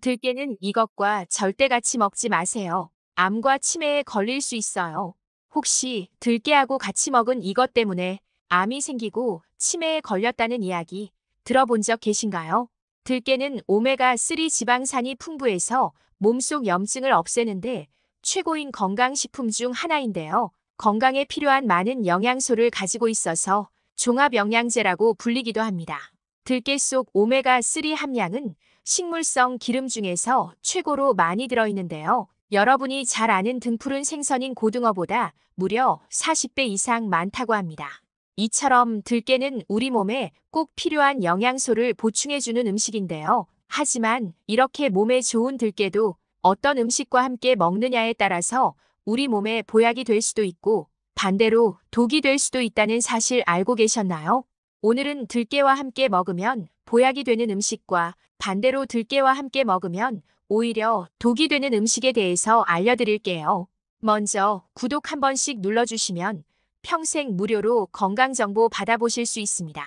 들깨는 이것과 절대 같이 먹지 마세요. 암과 치매에 걸릴 수 있어요. 혹시 들깨하고 같이 먹은 이것 때문에 암이 생기고 치매에 걸렸다는 이야기 들어본 적 계신가요? 들깨는 오메가3 지방산이 풍부해서 몸속 염증을 없애는데 최고인 건강식품 중 하나인데요. 건강에 필요한 많은 영양소를 가지고 있어서 종합영양제라고 불리기도 합니다. 들깨 속 오메가3 함량은 식물성 기름 중에서 최고로 많이 들어있는데요. 여러분이 잘 아는 등푸른 생선인 고등어보다 무려 40배 이상 많다고 합니다. 이처럼 들깨는 우리 몸에 꼭 필요한 영양소를 보충해주는 음식인데요. 하지만 이렇게 몸에 좋은 들깨도 어떤 음식과 함께 먹느냐에 따라서 우리 몸에 보약이 될 수도 있고 반대로 독이 될 수도 있다는 사실 알고 계셨나요? 오늘은 들깨와 함께 먹으면 보약이 되는 음식과 반대로 들깨와 함께 먹으면 오히려 독이 되는 음식에 대해서 알려드릴게요. 먼저 구독 한 번씩 눌러주시면 평생 무료로 건강정보 받아보실 수 있습니다.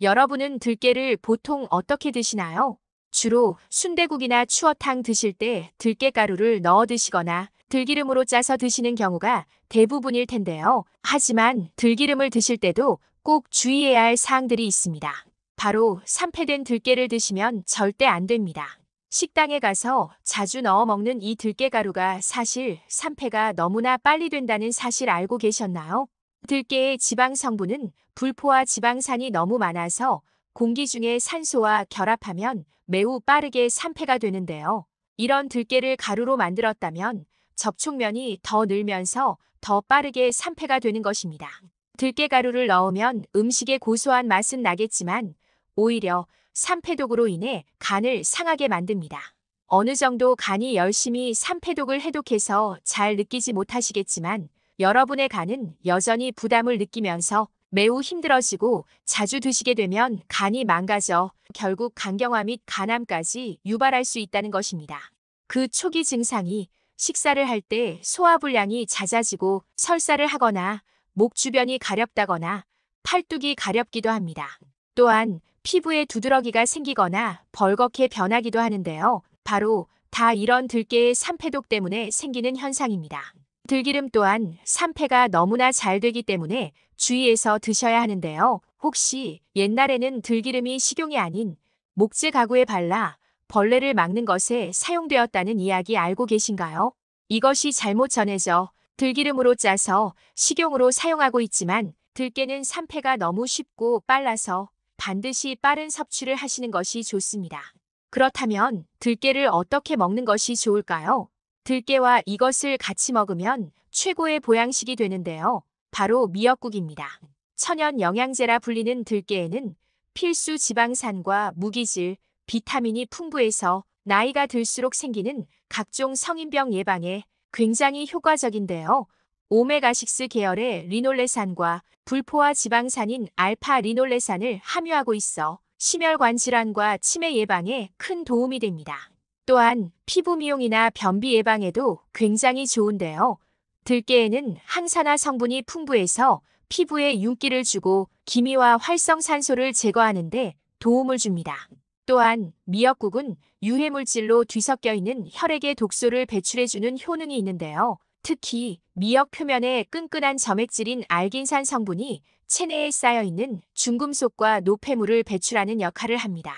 여러분은 들깨를 보통 어떻게 드시나요? 주로 순대국이나 추어탕 드실 때 들깨가루를 넣어 드시거나 들기름으로 짜서 드시는 경우가 대부분일 텐데요. 하지만 들기름을 드실 때도 꼭 주의해야 할 사항들이 있습니다. 바로 산패된 들깨를 드시면 절대 안 됩니다. 식당에 가서 자주 넣어 먹는 이 들깨가루가 사실 산패가 너무나 빨리 된다는 사실 알고 계셨나요? 들깨의 지방 성분은 불포화 지방산이 너무 많아서 공기 중에 산소와 결합하면 매우 빠르게 산패가 되는데요. 이런 들깨를 가루로 만들었다면 접촉면이 더 늘면서 더 빠르게 산패가 되는 것입니다. 들깨가루를 넣으면 음식의 고소한 맛은 나겠지만 오히려 산패독으로 인해 간을 상하게 만듭니다. 어느 정도 간이 열심히 산패독을 해독해서 잘 느끼지 못하시겠지만 여러분의 간은 여전히 부담을 느끼면서 매우 힘들어지고 자주 드시게 되면 간이 망가져 결국 간경화 및 간암까지 유발할 수 있다는 것입니다. 그 초기 증상이 식사를 할 때 소화불량이 잦아지고 설사를 하거나 목 주변이 가렵다거나 팔뚝이 가렵기도 합니다. 또한 피부에 두드러기가 생기거나 벌겋게 변하기도 하는데요. 바로 다 이런 들깨의 산패독 때문에 생기는 현상입니다. 들기름 또한 산패가 너무나 잘 되기 때문에 주의해서 드셔야 하는데요. 혹시 옛날에는 들기름이 식용이 아닌 목재 가구에 발라 벌레를 막는 것에 사용되었다는 이야기 알고 계신가요? 이것이 잘못 전해져 들기름으로 짜서 식용으로 사용하고 있지만 들깨는 산패가 너무 쉽고 빨라서 반드시 빠른 섭취를 하시는 것이 좋습니다. 그렇다면 들깨를 어떻게 먹는 것이 좋을까요? 들깨와 이것을 같이 먹으면 최고의 보양식이 되는데요. 바로 미역국입니다. 천연 영양제라 불리는 들깨에는 필수 지방산과 무기질, 비타민이 풍부해서 나이가 들수록 생기는 각종 성인병 예방에 굉장히 효과적인데요. 오메가6 계열의 리놀레산과 불포화 지방산인 알파 리놀레산을 함유하고 있어 심혈관 질환과 치매 예방에 큰 도움이 됩니다. 또한 피부 미용이나 변비 예방에도 굉장히 좋은데요. 들깨에는 항산화 성분이 풍부해서 피부에 윤기를 주고 기미와 활성산소를 제거하는데 도움을 줍니다. 또한 미역국은 유해물질로 뒤섞여 있는 혈액의 독소를 배출해주는 효능이 있는데요. 특히 미역 표면에 끈끈한 점액질인 알긴산 성분이 체내에 쌓여있는 중금속과 노폐물을 배출하는 역할을 합니다.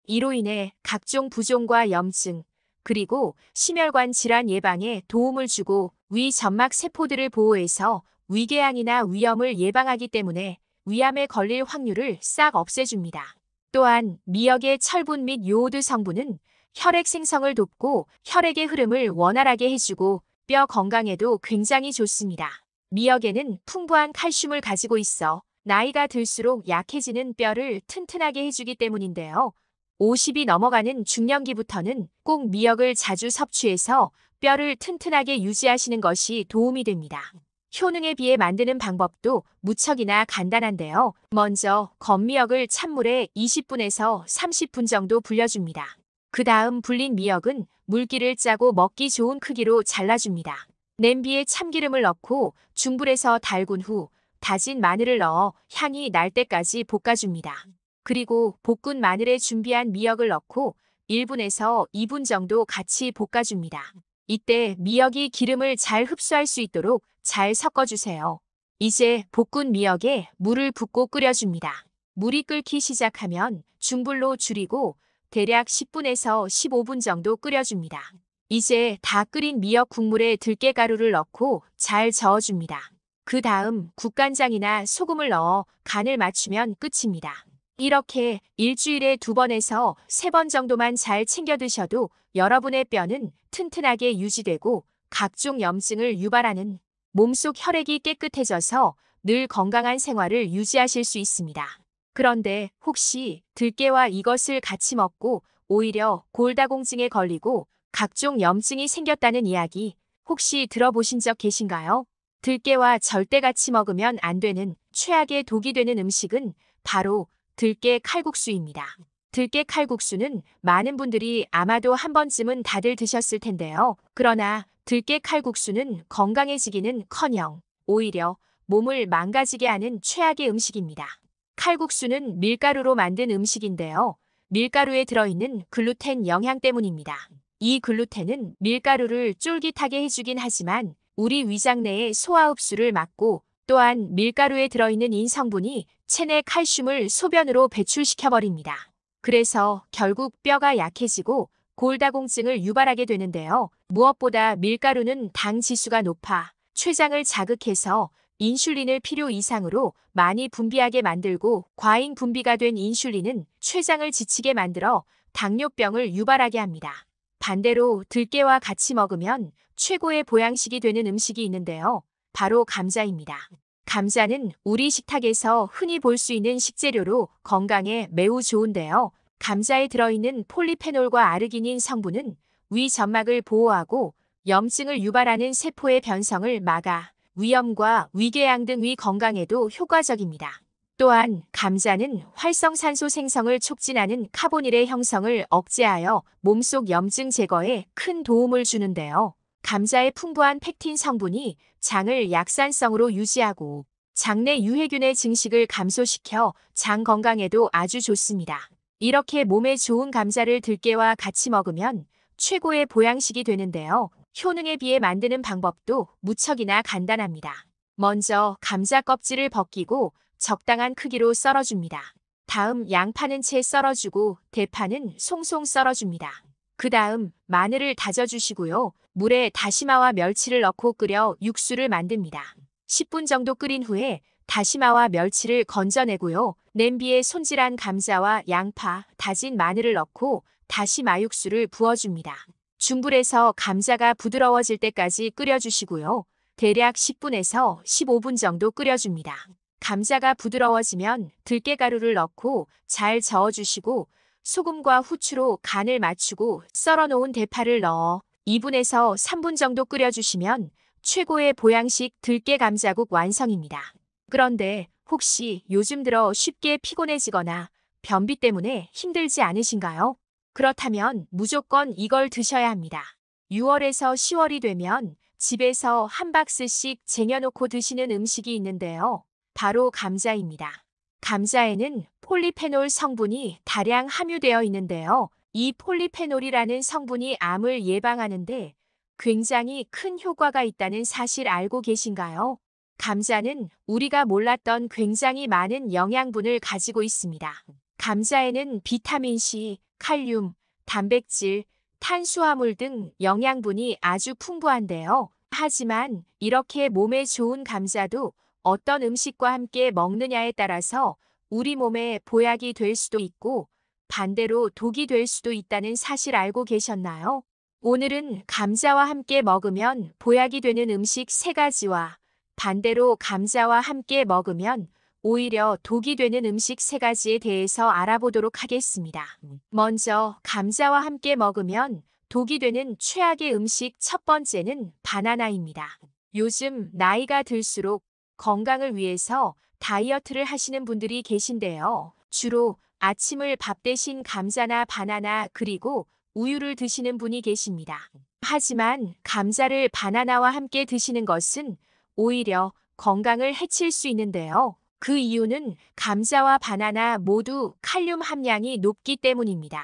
이로 인해 각종 부종과 염증, 그리고 심혈관 질환 예방에 도움을 주고 위 점막 세포들을 보호해서 위궤양이나 위염을 예방하기 때문에 위암에 걸릴 확률을 싹 없애줍니다. 또한 미역의 철분 및 요오드 성분은 혈액 생성을 돕고 혈액의 흐름을 원활하게 해주고 뼈 건강에도 굉장히 좋습니다. 미역에는 풍부한 칼슘을 가지고 있어 나이가 들수록 약해지는 뼈를 튼튼하게 해주기 때문인데요. 50이 넘어가는 중년기부터는 꼭 미역을 자주 섭취해서 뼈를 튼튼하게 유지하시는 것이 도움이 됩니다. 효능에 비해 만드는 방법도 무척이나 간단한데요. 먼저 건미역을 찬물에 20분에서 30분 정도 불려줍니다. 그 다음 불린 미역은 물기를 짜고 먹기 좋은 크기로 잘라줍니다. 냄비에 참기름을 넣고 중불에서 달군 후 다진 마늘을 넣어 향이 날 때까지 볶아줍니다. 그리고 볶은 마늘에 준비한 미역을 넣고 1분에서 2분 정도 같이 볶아줍니다. 이때 미역이 기름을 잘 흡수할 수 있도록 잘 섞어주세요. 이제 볶은 미역에 물을 붓고 끓여줍니다. 물이 끓기 시작하면 중불로 줄이고 대략 10분에서 15분 정도 끓여줍니다. 이제 다 끓인 미역 국물에 들깨가루를 넣고 잘 저어줍니다. 그 다음 국간장이나 소금을 넣어 간을 맞추면 끝입니다. 이렇게 일주일에 2번에서 3번 정도만 잘 챙겨 드셔도 여러분의 뼈는 튼튼하게 유지되고 각종 염증을 유발하는 몸속 혈액이 깨끗해져서 늘 건강한 생활을 유지하실 수 있습니다. 그런데 혹시 들깨와 이것을 같이 먹고 오히려 골다공증에 걸리고 각종 염증이 생겼다는 이야기 혹시 들어보신 적 계신가요? 들깨와 절대 같이 먹으면 안 되는 최악의 독이 되는 음식은 바로 들깨 칼국수입니다. 들깨 칼국수는 많은 분들이 아마도 한 번쯤은 다들 드셨을 텐데요. 그러나 들깨 칼국수는 건강해지기는커녕 오히려 몸을 망가지게 하는 최악의 음식입니다. 칼국수는 밀가루로 만든 음식인데요. 밀가루에 들어있는 글루텐 영향 때문입니다. 이 글루텐은 밀가루를 쫄깃하게 해주긴 하지만 우리 위장 내의 소화 흡수를 막고 또한 밀가루에 들어있는 인성분이 체내 칼슘을 소변으로 배출시켜버립니다. 그래서 결국 뼈가 약해지고 골다공증을 유발하게 되는데요. 무엇보다 밀가루는 당 지수가 높아 췌장을 자극해서 인슐린을 필요 이상으로 많이 분비하게 만들고 과잉 분비가 된 인슐린은 췌장을 지치게 만들어 당뇨병을 유발하게 합니다. 반대로 들깨와 같이 먹으면 최고의 보양식이 되는 음식이 있는데요. 바로 감자입니다. 감자는 우리 식탁에서 흔히 볼 수 있는 식재료로 건강에 매우 좋은데요. 감자에 들어있는 폴리페놀과 아르기닌 성분은 위 점막을 보호하고 염증을 유발하는 세포의 변성을 막아 위염과 위궤양 등 위 건강에도 효과적입니다. 또한 감자는 활성산소 생성을 촉진하는 카보닐의 형성을 억제하여 몸속 염증 제거에 큰 도움을 주는데요. 감자의 풍부한 펙틴 성분이 장을 약산성으로 유지하고 장내 유해균의 증식을 감소시켜 장 건강에도 아주 좋습니다. 이렇게 몸에 좋은 감자를 들깨와 같이 먹으면 최고의 보양식이 되는데요. 효능에 비해 만드는 방법도 무척이나 간단합니다. 먼저 감자 껍질을 벗기고 적당한 크기로 썰어줍니다. 다음 양파는 채 썰어주고 대파는 송송 썰어줍니다. 그 다음 마늘을 다져주시고요. 물에 다시마와 멸치를 넣고 끓여 육수를 만듭니다. 10분 정도 끓인 후에 다시마와 멸치를 건져내고요. 냄비에 손질한 감자와 양파, 다진 마늘을 넣고 다시마 육수를 부어줍니다. 중불에서 감자가 부드러워질 때까지 끓여주시고요. 대략 10분에서 15분 정도 끓여줍니다. 감자가 부드러워지면 들깨가루를 넣고 잘 저어주시고 소금과 후추로 간을 맞추고 썰어놓은 대파를 넣어 2분에서 3분 정도 끓여주시면 최고의 보양식 들깨 감자국 완성입니다. 그런데 혹시 요즘 들어 쉽게 피곤해지거나 변비 때문에 힘들지 않으신가요? 그렇다면 무조건 이걸 드셔야 합니다. 6월에서 10월이 되면 집에서 한 박스씩 쟁여놓고 드시는 음식이 있는데요. 바로 감자입니다. 감자에는 폴리페놀 성분이 다량 함유되어 있는데요. 이 폴리페놀이라는 성분이 암을 예방하는데 굉장히 큰 효과가 있다는 사실 알고 계신가요? 감자는 우리가 몰랐던 굉장히 많은 영양분을 가지고 있습니다. 감자에는 비타민C, 칼륨, 단백질, 탄수화물 등 영양분이 아주 풍부한데요. 하지만 이렇게 몸에 좋은 감자도 어떤 음식과 함께 먹느냐에 따라서 우리 몸에 보약이 될 수도 있고 반대로 독이 될 수도 있다는 사실 알고 계셨나요? 오늘은 감자와 함께 먹으면 보약이 되는 음식 3가지와 반대로 감자와 함께 먹으면 오히려 독이 되는 음식 3가지에 대해서 알아보도록 하겠습니다. 먼저 감자와 함께 먹으면 독이 되는 최악의 음식 첫 번째는 바나나입니다. 요즘 나이가 들수록 건강을 위해서 다이어트를 하시는 분들이 계신데요. 주로 아침을 밥 대신 감자나 바나나 그리고 우유를 드시는 분이 계십니다. 하지만 감자를 바나나와 함께 드시는 것은 오히려 건강을 해칠 수 있는데요. 그 이유는 감자와 바나나 모두 칼륨 함량이 높기 때문입니다.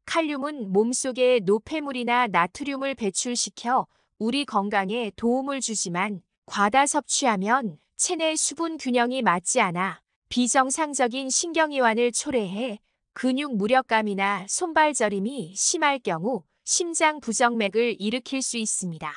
칼륨은 몸속에 노폐물이나 나트륨을 배출시켜 우리 건강에 도움을 주지만 과다 섭취하면 체내 수분 균형이 맞지 않아 비정상적인 신경이완을 초래해 근육 무력감이나 손발 저림이 심할 경우 심장 부정맥을 일으킬 수 있습니다.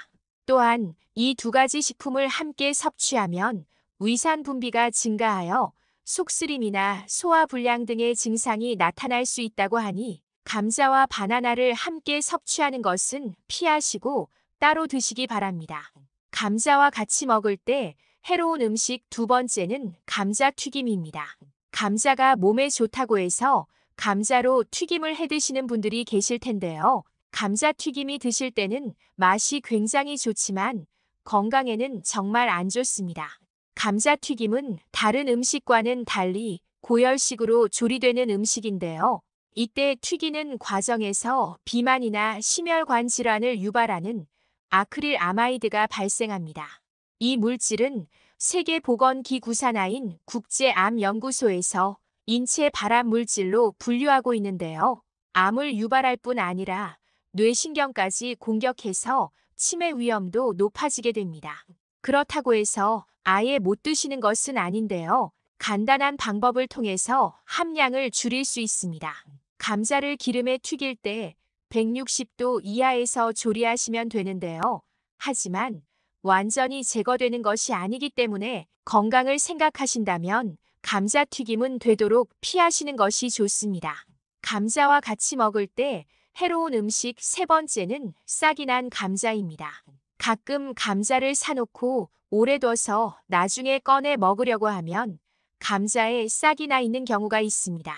또한 이 두 가지 식품을 함께 섭취하면 위산 분비가 증가하여 속쓰림이나 소화불량 등의 증상이 나타날 수 있다고 하니 감자와 바나나를 함께 섭취하는 것은 피하시고 따로 드시기 바랍니다. 감자와 같이 먹을 때 해로운 음식 두 번째는 감자튀김입니다. 감자가 몸에 좋다고 해서 감자로 튀김을 해 드시는 분들이 계실 텐데요. 감자튀김이 드실 때는 맛이 굉장히 좋지만 건강에는 정말 안 좋습니다. 감자튀김은 다른 음식과는 달리 고열식으로 조리되는 음식인데요. 이때 튀기는 과정에서 비만이나 심혈관 질환을 유발하는 아크릴아마이드가 발생합니다. 이 물질은 세계보건기구산하인 국제암연구소에서 인체 발암 물질로 분류하고 있는데요. 암을 유발할 뿐 아니라 뇌신경까지 공격해서 치매 위험도 높아지게 됩니다. 그렇다고 해서 아예 못 드시는 것은 아닌데요. 간단한 방법을 통해서 함량을 줄일 수 있습니다. 감자를 기름에 튀길 때 160도 이하에서 조리하시면 되는데요. 하지만 완전히 제거되는 것이 아니기 때문에 건강을 생각하신다면 감자튀김은 되도록 피하시는 것이 좋습니다. 감자와 같이 먹을 때 해로운 음식 세 번째는 싹이 난 감자입니다. 가끔 감자를 사놓고 오래 둬서 나중에 꺼내 먹으려고 하면 감자에 싹이 나 있는 경우가 있습니다.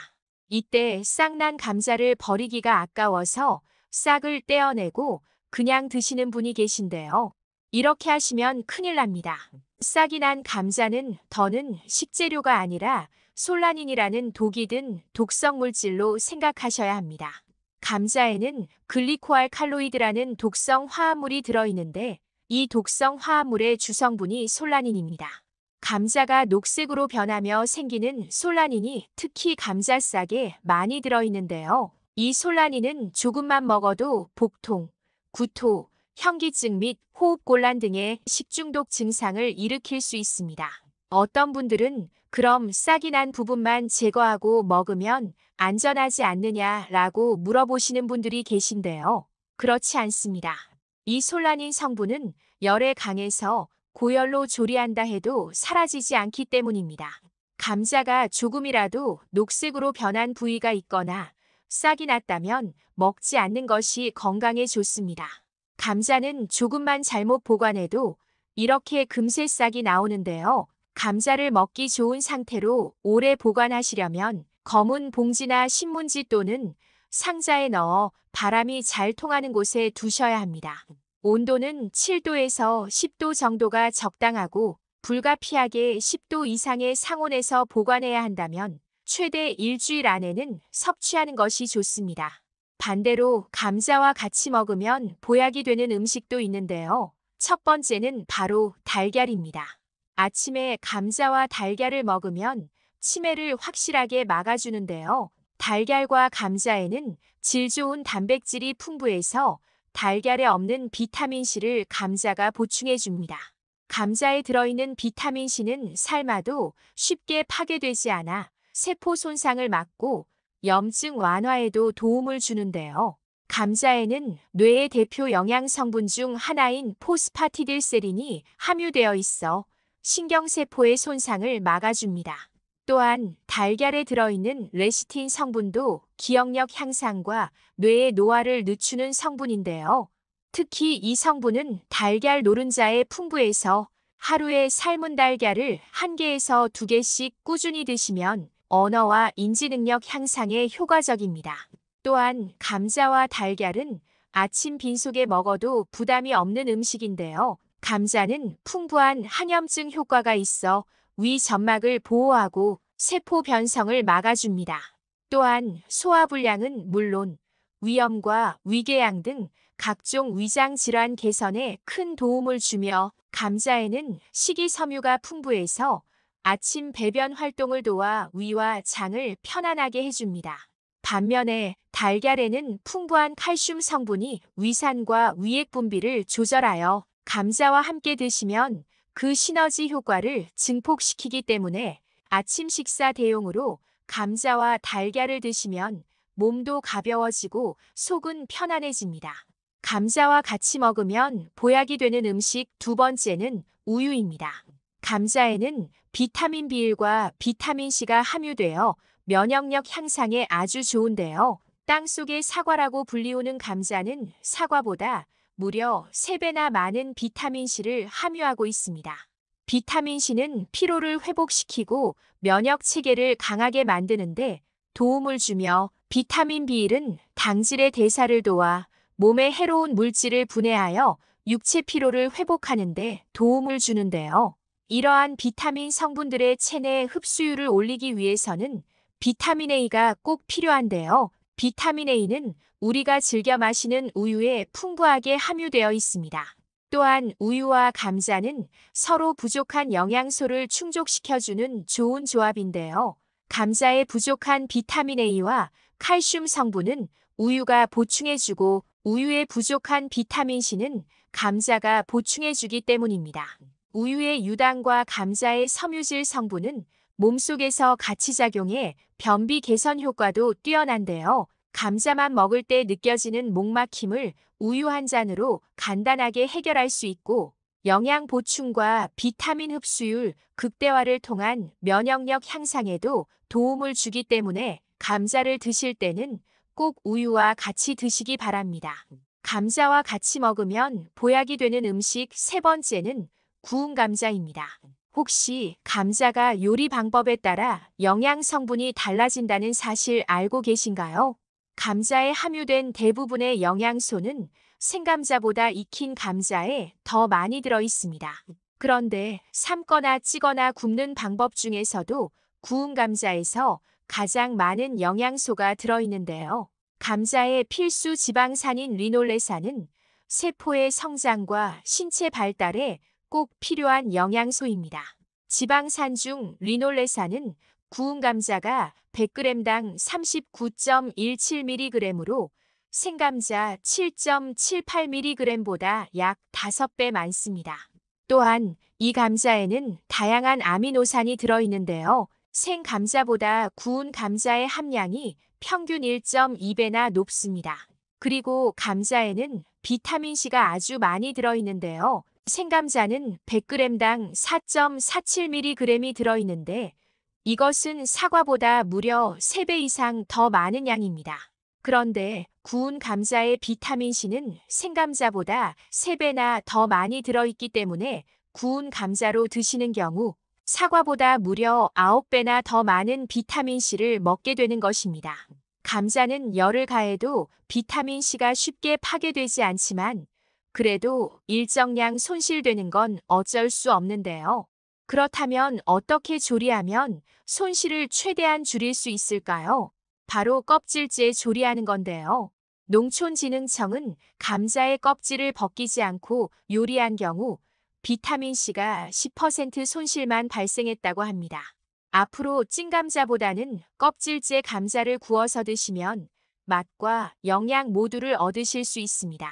이때 싹 난 감자를 버리기가 아까워서 싹을 떼어내고 그냥 드시는 분이 계신데요. 이렇게 하시면 큰일 납니다. 싹이 난 감자는 더는 식재료가 아니라 솔라닌이라는 독이 든 독성 물질로 생각하셔야 합니다. 감자에는 글리코알칼로이드라는 독성 화합물이 들어있는데 이 독성 화합물의 주성분이 솔라닌입니다. 감자가 녹색으로 변하며 생기는 솔라닌이 특히 감자싹에 많이 들어있는데요. 이 솔라닌은 조금만 먹어도 복통, 구토, 현기증 및 호흡곤란 등의 식중독 증상을 일으킬 수 있습니다. 어떤 분들은 그럼 싹이 난 부분만 제거하고 먹으면 안전하지 않느냐라고 물어보시는 분들이 계신데요. 그렇지 않습니다. 이 솔라닌 성분은 열에 강해서 고열로 조리한다 해도 사라지지 않기 때문입니다. 감자가 조금이라도 녹색으로 변한 부위가 있거나 싹이 났다면 먹지 않는 것이 건강에 좋습니다. 감자는 조금만 잘못 보관해도 이렇게 금세 싹이 나오는데요. 감자를 먹기 좋은 상태로 오래 보관하시려면 검은 봉지나 신문지 또는 상자에 넣어 바람이 잘 통하는 곳에 두셔야 합니다. 온도는 7도에서 10도 정도가 적당하고 불가피하게 10도 이상의 상온에서 보관해야 한다면 최대 일주일 안에는 섭취하는 것이 좋습니다. 반대로 감자와 같이 먹으면 보약이 되는 음식도 있는데요. 첫 번째는 바로 달걀입니다. 아침에 감자와 달걀을 먹으면 치매를 확실하게 막아주는데요. 달걀과 감자에는 질 좋은 단백질이 풍부해서 달걀에 없는 비타민C를 감자가 보충해줍니다. 감자에 들어있는 비타민C는 삶아도 쉽게 파괴되지 않아 세포 손상을 막고 염증 완화에도 도움을 주는데요. 감자에는 뇌의 대표 영양성분 중 하나인 포스파티딜세린이 함유되어 있어 신경세포의 손상을 막아줍니다. 또한 달걀에 들어있는 레시틴 성분도 기억력 향상과 뇌의 노화를 늦추는 성분인데요. 특히 이 성분은 달걀 노른자에 풍부해서 하루에 삶은 달걀을 1개에서 2개씩 꾸준히 드시면 언어와 인지 능력 향상에 효과적입니다. 또한 감자와 달걀은 아침 빈속에 먹어도 부담이 없는 음식인데요. 감자는 풍부한 항염증 효과가 있어 위 점막을 보호하고 세포 변성을 막아줍니다. 또한 소화불량은 물론 위염과 위궤양 등 각종 위장 질환 개선에 큰 도움을 주며 감자에는 식이섬유가 풍부해서 아침 배변 활동을 도와 위와 장을 편안하게 해줍니다. 반면에 달걀에는 풍부한 칼슘 성분이 위산과 위액 분비를 조절하여 감자와 함께 드시면 그 시너지 효과를 증폭시키기 때문에 아침 식사 대용으로 감자와 달걀을 드시면 몸도 가벼워지고 속은 편안해집니다. 감자와 같이 먹으면 보약이 되는 음식 두 번째는 우유입니다. 감자에는 비타민 B1과 비타민 C가 함유되어 면역력 향상에 아주 좋은데요. 땅속의 사과라고 불리우는 감자는 사과보다 무려 3배나 많은 비타민 C를 함유하고 있습니다. 비타민 C는 피로를 회복시키고 면역 체계를 강하게 만드는데 도움을 주며 비타민 B1은 당질의 대사를 도와 몸에 해로운 물질을 분해하여 육체 피로를 회복하는 데 도움을 주는데요. 이러한 비타민 성분들의 체내 흡수율을 올리기 위해서는 비타민 A가 꼭 필요한데요. 비타민 A는 우리가 즐겨 마시는 우유에 풍부하게 함유되어 있습니다. 또한 우유와 감자는 서로 부족한 영양소를 충족시켜주는 좋은 조합인데요. 감자의 부족한 비타민 A와 칼슘 성분은 우유가 보충해주고 우유의 부족한 비타민 C는 감자가 보충해주기 때문입니다. 우유의 유당과 감자의 섬유질 성분은 몸속에서 같이 작용해 변비 개선 효과도 뛰어난데요. 감자만 먹을 때 느껴지는 목막힘을 우유 한 잔으로 간단하게 해결할 수 있고 영양 보충과 비타민 흡수율 극대화를 통한 면역력 향상에도 도움을 주기 때문에 감자를 드실 때는 꼭 우유와 같이 드시기 바랍니다. 감자와 같이 먹으면 보약이 되는 음식 세 번째는 구운 감자입니다. 혹시 감자가 요리 방법에 따라 영양 성분이 달라진다는 사실 알고 계신가요? 감자에 함유된 대부분의 영양소는 생감자보다 익힌 감자에 더 많이 들어 있습니다. 그런데 삶거나 찌거나 굽는 방법 중에서도 구운 감자에서 가장 많은 영양소가 들어있는데요. 감자의 필수 지방산인 리놀레산은 세포의 성장과 신체 발달에 꼭 필요한 영양소입니다. 지방산 중 리놀레산은 구운 감자가 100g당 39.17mg으로 생감자 7.78mg보다 약 5배 많습니다. 또한 이 감자에는 다양한 아미노산이 들어있는데요. 생감자보다 구운 감자의 함량이 평균 1.2배나 높습니다. 그리고 감자에는 비타민C가 아주 많이 들어있는데요. 생감자는 100g당 4.47mg이 들어있는데 이것은 사과보다 무려 3배 이상 더 많은 양입니다. 그런데 구운 감자의 비타민C는 생감자보다 3배나 더 많이 들어있기 때문에 구운 감자로 드시는 경우 사과보다 무려 9배나 더 많은 비타민C를 먹게 되는 것입니다. 감자는 열을 가해도 비타민C가 쉽게 파괴되지 않지만 그래도 일정량 손실되는 건 어쩔 수 없는데요. 그렇다면 어떻게 조리하면 손실을 최대한 줄일 수 있을까요? 바로 껍질째 조리하는 건데요. 농촌진흥청은 감자의 껍질을 벗기지 않고 요리한 경우 비타민C가 10% 손실만 발생했다고 합니다. 앞으로 찐감자보다는 껍질째 감자를 구워서 드시면 맛과 영양 모두를 얻으실 수 있습니다.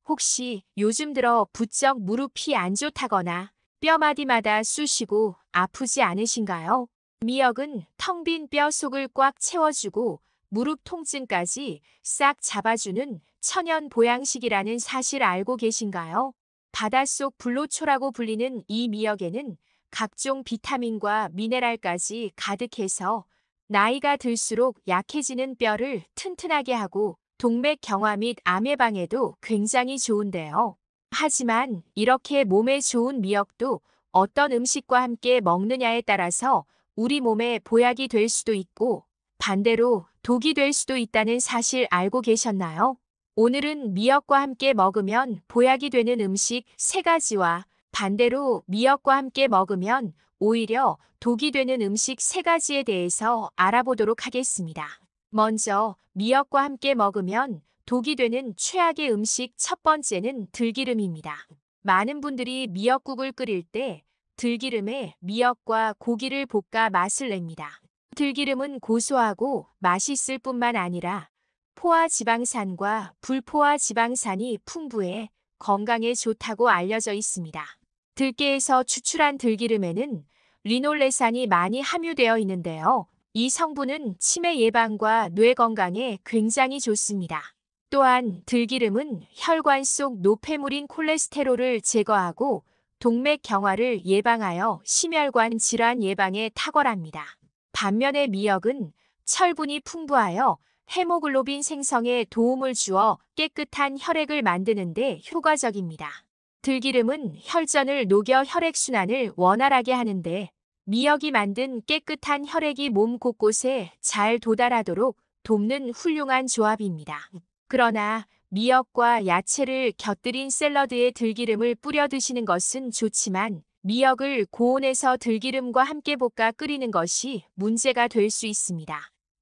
혹시 요즘 들어 부쩍 무릎이 안 좋다거나 뼈마디마다 쑤시고 아프지 않으신가요? 미역은 텅 빈 뼈 속을 꽉 채워주고 무릎 통증까지 싹 잡아주는 천연 보양식이라는 사실 알고 계신가요? 바닷속 불로초라고 불리는 이 미역에는 각종 비타민과 미네랄까지 가득해서 나이가 들수록 약해지는 뼈를 튼튼하게 하고 동맥 경화 및 암 예방에도 굉장히 좋은데요. 하지만 이렇게 몸에 좋은 미역도 어떤 음식과 함께 먹느냐에 따라서 우리 몸에 보약이 될 수도 있고 반대로 독이 될 수도 있다는 사실 알고 계셨나요? 오늘은 미역과 함께 먹으면 보약이 되는 음식 3가지와 반대로 미역과 함께 먹으면 오히려 독이 되는 음식 3가지에 대해서 알아보도록 하겠습니다. 먼저 미역과 함께 먹으면 독이 되는 최악의 음식 첫 번째는 들기름입니다. 많은 분들이 미역국을 끓일 때 들기름에 미역과 고기를 볶아 맛을 냅니다. 들기름은 고소하고 맛있을 뿐만 아니라 포화 지방산과 불포화 지방산이 풍부해 건강에 좋다고 알려져 있습니다. 들깨에서 추출한 들기름에는 리놀레산이 많이 함유되어 있는데요. 이 성분은 치매 예방과 뇌 건강에 굉장히 좋습니다. 또한 들기름은 혈관 속 노폐물인 콜레스테롤을 제거하고 동맥 경화를 예방하여 심혈관 질환 예방에 탁월합니다. 반면에 미역은 철분이 풍부하여 헤모글로빈 생성에 도움을 주어 깨끗한 혈액을 만드는 데 효과적입니다. 들기름은 혈전을 녹여 혈액순환을 원활하게 하는데 미역이 만든 깨끗한 혈액이 몸 곳곳에 잘 도달하도록 돕는 훌륭한 조합입니다. 그러나 미역과 야채를 곁들인 샐러드에 들기름을 뿌려 드시는 것은 좋지만 미역을 고온에서 들기름과 함께 볶아 끓이는 것이 문제가 될 수 있습니다.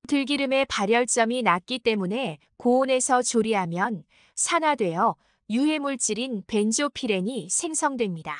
들기름의 발열점이 낮기 때문에 고온에서 조리하면 산화되어 유해물질인 벤조피렌이 생성됩니다.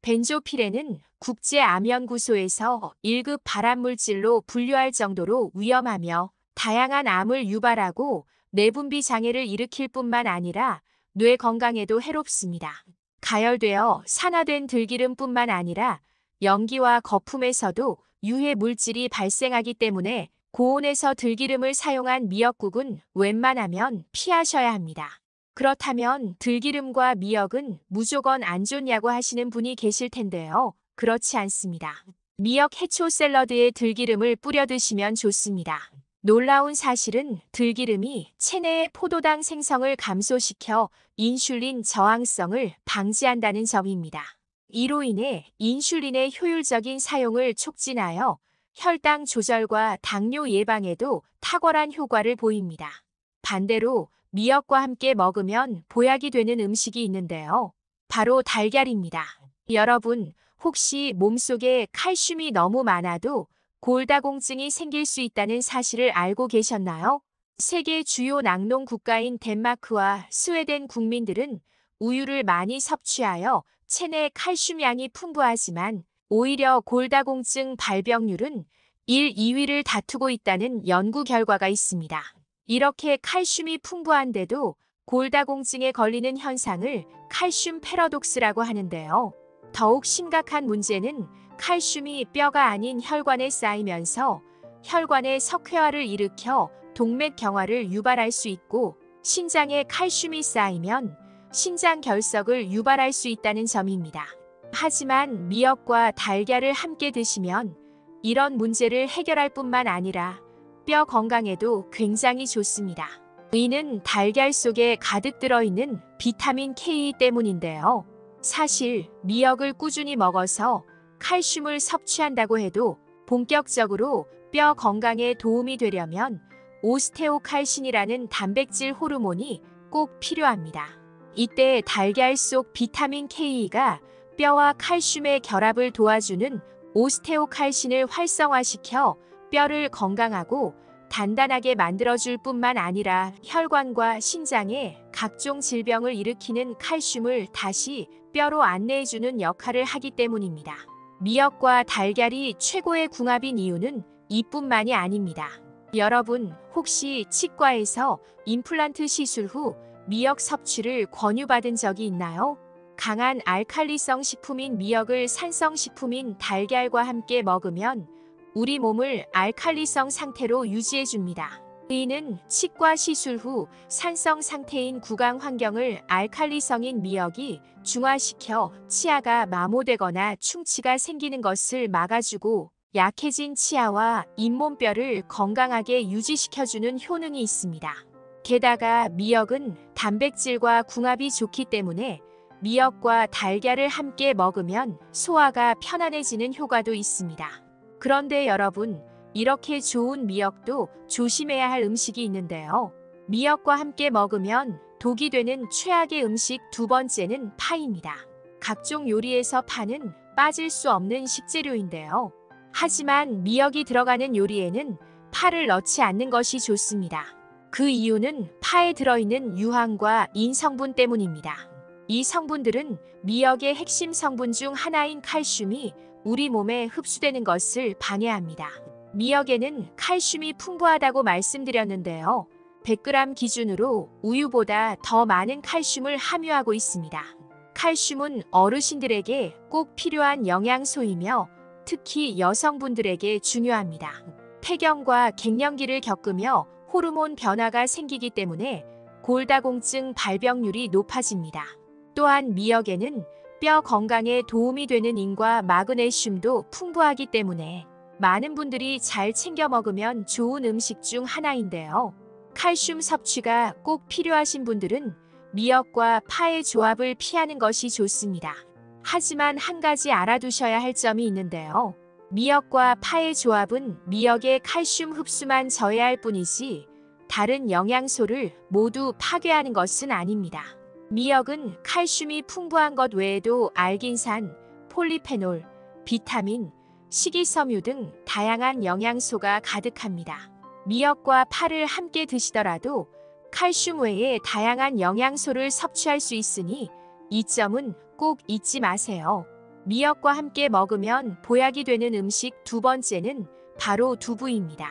벤조피렌은 국제암연구소에서 1급 발암물질로 분류할 정도로 위험하며 다양한 암을 유발하고 내분비 장애를 일으킬 뿐만 아니라 뇌 건강에도 해롭습니다. 가열되어 산화된 들기름뿐만 아니라 연기와 거품에서도 유해 물질이 발생하기 때문에 고온에서 들기름을 사용한 미역국은 웬만하면 피하셔야 합니다. 그렇다면 들기름과 미역은 무조건 안 좋냐고 하시는 분이 계실 텐데요. 그렇지 않습니다. 미역 해초 샐러드에 들기름을 뿌려 드시면 좋습니다. 놀라운 사실은 들기름이 체내의 포도당 생성을 감소시켜 인슐린 저항성을 방지한다는 점입니다. 이로 인해 인슐린의 효율적인 사용을 촉진하여 혈당 조절과 당뇨 예방에도 탁월한 효과를 보입니다. 반대로 미역과 함께 먹으면 보약이 되는 음식이 있는데요. 바로 달걀입니다. 여러분, 혹시 몸속에 칼슘이 너무 많아도 골다공증이 생길 수 있다는 사실을 알고 계셨나요? 세계 주요 낙농 국가인 덴마크와 스웨덴 국민들은 우유를 많이 섭취하여 체내 칼슘 양이 풍부하지만 오히려 골다공증 발병률은 1, 2위를 다투고 있다는 연구 결과가 있습니다. 이렇게 칼슘이 풍부한데도 골다공증에 걸리는 현상을 칼슘 패러독스라고 하는데요. 더욱 심각한 문제는 칼슘이 뼈가 아닌 혈관에 쌓이면서 혈관의 석회화를 일으켜 동맥 경화를 유발할 수 있고 신장에 칼슘이 쌓이면 신장 결석을 유발할 수 있다는 점입니다. 하지만 미역과 달걀을 함께 드시면 이런 문제를 해결할 뿐만 아니라 뼈 건강에도 굉장히 좋습니다. 이는 달걀 속에 가득 들어있는 비타민 K 때문인데요. 사실 미역을 꾸준히 먹어서 칼슘을 섭취한다고 해도 본격적으로 뼈 건강에 도움이 되려면 오스테오칼신이라는 단백질 호르몬이 꼭 필요합니다. 이때 달걀 속 비타민 K가 뼈와 칼슘의 결합을 도와주는 오스테오칼신을 활성화시켜 뼈를 건강하고 단단하게 만들어줄 뿐만 아니라 혈관과 신장에 각종 질병을 일으키는 칼슘을 다시 뼈로 안내해주는 역할을 하기 때문입니다. 미역과 달걀이 최고의 궁합인 이유는 이뿐만이 아닙니다. 여러분, 혹시 치과에서 임플란트 시술 후 미역 섭취를 권유받은 적이 있나요? 강한 알칼리성 식품인 미역을 산성 식품인 달걀과 함께 먹으면 우리 몸을 알칼리성 상태로 유지해줍니다. 이는 치과 시술 후 산성 상태인 구강 환경을 알칼리성인 미역이 중화시켜 치아가 마모되거나 충치가 생기는 것을 막아주고 약해진 치아와 잇몸뼈를 건강하게 유지시켜주는 효능이 있습니다. 게다가 미역은 단백질과 궁합이 좋기 때문에 미역과 달걀을 함께 먹으면 소화가 편안해지는 효과도 있습니다. 그런데 여러분, 이렇게 좋은 미역도 조심해야 할 음식이 있는데요. 미역과 함께 먹으면 독이 되는 최악의 음식 두 번째는 파입니다. 각종 요리에서 파는 빠질 수 없는 식재료인데요. 하지만 미역이 들어가는 요리에는 파를 넣지 않는 것이 좋습니다. 그 이유는 파에 들어있는 유황과 인성분 때문입니다. 이 성분들은 미역의 핵심 성분 중 하나인 칼슘이 우리 몸에 흡수되는 것을 방해합니다. 미역에는 칼슘이 풍부하다고 말씀드렸는데요. 100g 기준으로 우유보다 더 많은 칼슘을 함유하고 있습니다. 칼슘은 어르신들에게 꼭 필요한 영양소이며 특히 여성분들에게 중요합니다. 폐경과 갱년기를 겪으며 호르몬 변화가 생기기 때문에 골다공증 발병률이 높아집니다. 또한 미역에는 뼈 건강에 도움이 되는 인과 마그네슘도 풍부하기 때문에 많은 분들이 잘 챙겨 먹으면 좋은 음식 중 하나인데요. 칼슘 섭취가 꼭 필요하신 분들은 미역과 파의 조합을 피하는 것이 좋습니다. 하지만 한 가지 알아두셔야 할 점이 있는데요. 미역과 파의 조합은 미역의 칼슘 흡수만 저해할 뿐이지 다른 영양소를 모두 파괴하는 것은 아닙니다. 미역은 칼슘이 풍부한 것 외에도 알긴산, 폴리페놀, 비타민, 식이섬유 등 다양한 영양소가 가득합니다. 미역과 파를 함께 드시더라도 칼슘 외에 다양한 영양소를 섭취할 수 있으니 이 점은 꼭 잊지 마세요. 미역과 함께 먹으면 보약이 되는 음식 두 번째는 바로 두부입니다.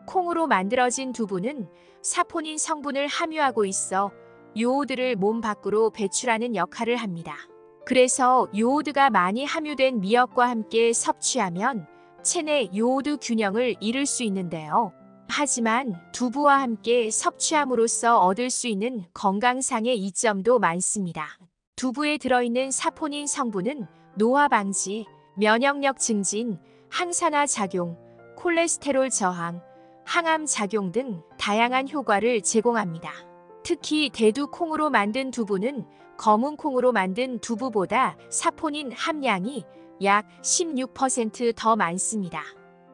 콩으로 만들어진 두부는 사포닌 성분을 함유하고 있어 요오드를 몸 밖으로 배출하는 역할을 합니다. 그래서 요오드가 많이 함유된 미역과 함께 섭취하면 체내 요오드 균형을 이룰 수 있는데요. 하지만 두부와 함께 섭취함으로써 얻을 수 있는 건강상의 이점도 많습니다. 두부에 들어있는 사포닌 성분은 노화 방지, 면역력 증진, 항산화 작용, 콜레스테롤 저항, 항암 작용 등 다양한 효과를 제공합니다. 특히 대두콩으로 만든 두부는 검은 콩으로 만든 두부보다 사포닌 함량이 약 16% 더 많습니다.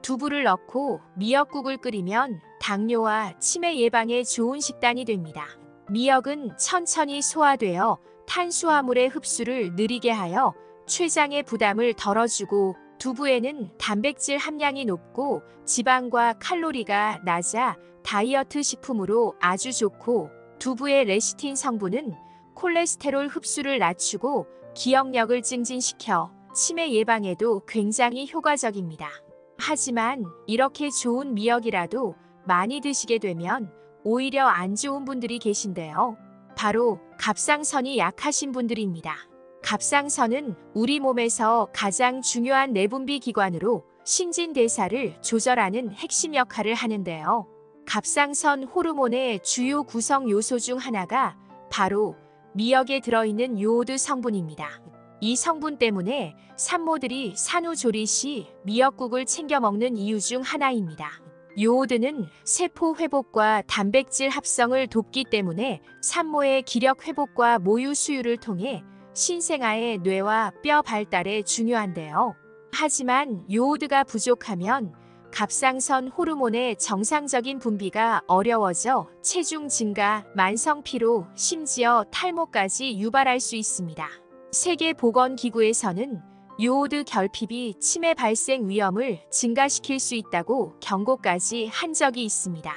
두부를 넣고 미역국을 끓이면 당뇨와 치매 예방에 좋은 식단이 됩니다. 미역은 천천히 소화되어 탄수화물의 흡수를 느리게 하여 췌장의 부담을 덜어주고 두부에는 단백질 함량이 높고 지방과 칼로리가 낮아 다이어트 식품으로 아주 좋고 두부의 레시틴 성분은 콜레스테롤 흡수를 낮추고 기억력을 증진시켜 치매 예방에도 굉장히 효과적입니다. 하지만 이렇게 좋은 미역이라도 많이 드시게 되면 오히려 안 좋은 분들이 계신데요. 바로 갑상선이 약하신 분들입니다. 갑상선은 우리 몸에서 가장 중요한 내분비 기관으로 신진대사를 조절하는 핵심 역할을 하는데요. 갑상선 호르몬의 주요 구성 요소 중 하나가 바로 미역에 들어있는 요오드 성분입니다. 이 성분 때문에 산모들이 산후조리 시 미역국을 챙겨 먹는 이유 중 하나입니다. 요오드는 세포 회복과 단백질 합성을 돕기 때문에 산모의 기력 회복과 모유 수유를 통해 신생아의 뇌와 뼈 발달에 중요한데요. 하지만 요오드가 부족하면 갑상선 호르몬의 정상적인 분비가 어려워져 체중 증가, 만성 피로, 심지어 탈모까지 유발할 수 있습니다. 세계보건기구에서는 요오드 결핍이 치매 발생 위험을 증가시킬 수 있다고 경고까지 한 적이 있습니다.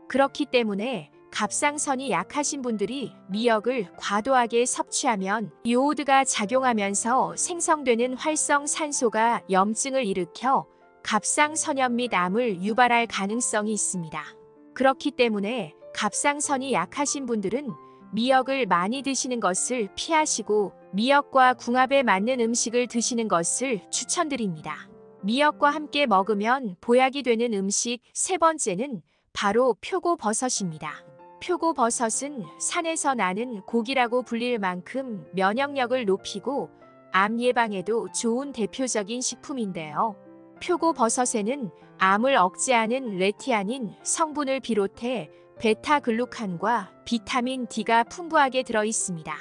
그렇기 때문에 갑상선이 약하신 분들이 미역을 과도하게 섭취하면 요오드가 작용하면서 생성되는 활성산소가 염증을 일으켜 갑상선염 및 암을 유발할 가능성이 있습니다. 그렇기 때문에 갑상선이 약하신 분들은 미역을 많이 드시는 것을 피하시고 미역과 궁합에 맞는 음식을 드시는 것을 추천드립니다. 미역과 함께 먹으면 보약이 되는 음식 세 번째는 바로 표고버섯입니다. 표고버섯은 산에서 나는 고기라고 불릴 만큼 면역력을 높이고 암 예방에도 좋은 대표적인 식품인데요. 표고버섯에는 암을 억제하는 레티아닌 성분을 비롯해 베타글루칸과 비타민 D가 풍부하게 들어있습니다.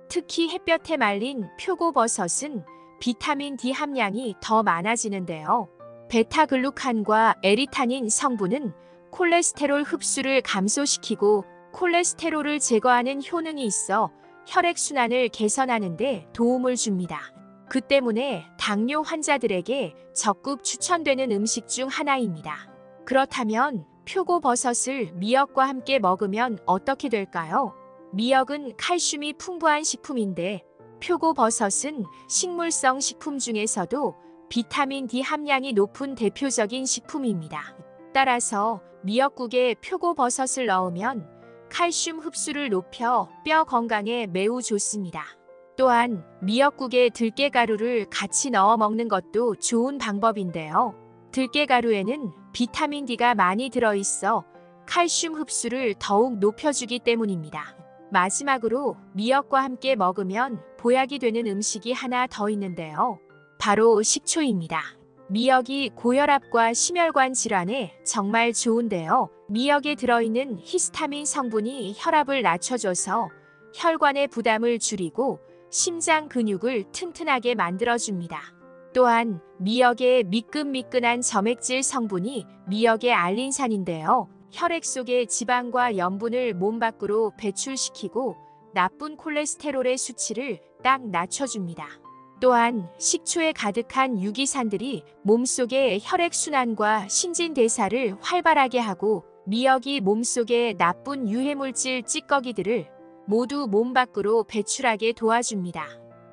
특히 햇볕에 말린 표고버섯은 비타민 D 함량이 더 많아지는데요. 베타글루칸과 에리타닌 성분은 콜레스테롤 흡수를 감소시키고 콜레스테롤을 제거하는 효능이 있어 혈액순환을 개선하는 데 도움을 줍니다. 그 때문에 당뇨 환자들에게 적극 추천되는 음식 중 하나입니다. 그렇다면 표고버섯을 미역과 함께 먹으면 어떻게 될까요? 미역은 칼슘이 풍부한 식품인데 표고버섯은 식물성 식품 중에서도 비타민 D 함량이 높은 대표적인 식품입니다. 따라서 미역국에 표고버섯을 넣으면 칼슘 흡수를 높여 뼈 건강에 매우 좋습니다. 또한 미역국에 들깨가루를 같이 넣어 먹는 것도 좋은 방법인데요. 들깨가루에는 비타민 D가 많이 들어있어 칼슘 흡수를 더욱 높여주기 때문입니다. 마지막으로 미역과 함께 먹으면 보약이 되는 음식이 하나 더 있는데요. 바로 식초입니다. 미역이 고혈압과 심혈관 질환에 정말 좋은데요. 미역에 들어있는 히스타민 성분이 혈압을 낮춰줘서 혈관의 부담을 줄이고 심장 근육을 튼튼하게 만들어줍니다. 또한 미역의 미끈미끈한 점액질 성분이 미역의 알린산인데요. 혈액 속의 지방과 염분을 몸 밖으로 배출시키고 나쁜 콜레스테롤의 수치를 딱 낮춰줍니다. 또한 식초에 가득한 유기산들이 몸속의 혈액순환과 신진대사를 활발하게 하고 미역이 몸속의 나쁜 유해물질 찌꺼기들을 모두 몸 밖으로 배출하게 도와줍니다.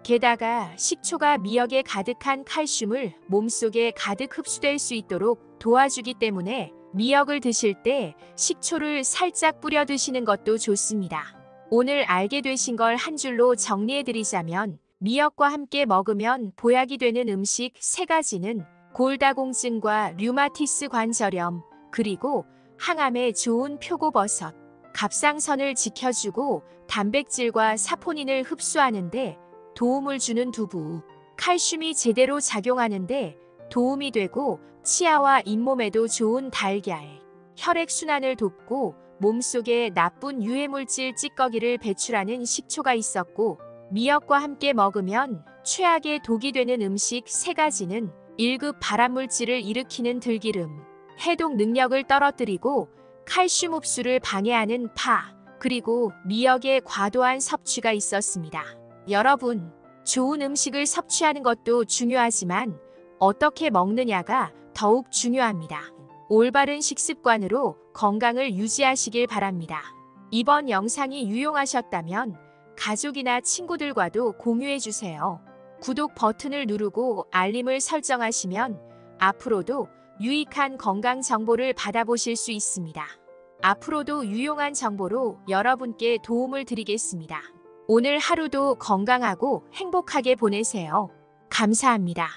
게다가 식초가 미역에 가득한 칼슘을 몸속에 가득 흡수될 수 있도록 도와주기 때문에 미역을 드실 때 식초를 살짝 뿌려 드시는 것도 좋습니다. 오늘 알게 되신 걸 한 줄로 정리해드리자면 미역과 함께 먹으면 보약이 되는 음식 3가지는 골다공증과 류마티스 관절염, 그리고 항암에 좋은 표고버섯, 갑상선을 지켜주고 단백질과 사포닌을 흡수하는데 도움을 주는 두부, 칼슘이 제대로 작용하는데 도움이 되고 치아와 잇몸에도 좋은 달걀, 혈액순환을 돕고 몸속에 나쁜 유해물질 찌꺼기를 배출하는 식초가 있었고 미역과 함께 먹으면 최악의 독이 되는 음식 3가지는 1급 발암물질을 일으키는 들기름, 해독 능력을 떨어뜨리고 칼슘 흡수를 방해하는 파, 그리고 미역의 과도한 섭취가 있었습니다. 여러분, 좋은 음식을 섭취하는 것도 중요하지만 어떻게 먹느냐가 더욱 중요합니다. 올바른 식습관으로 건강을 유지하시길 바랍니다. 이번 영상이 유용하셨다면 가족이나 친구들과도 공유해주세요. 구독 버튼을 누르고 알림을 설정하시면 앞으로도 유익한 건강 정보를 받아보실 수 있습니다. 앞으로도 유용한 정보로 여러분께 도움을 드리겠습니다. 오늘 하루도 건강하고 행복하게 보내세요. 감사합니다.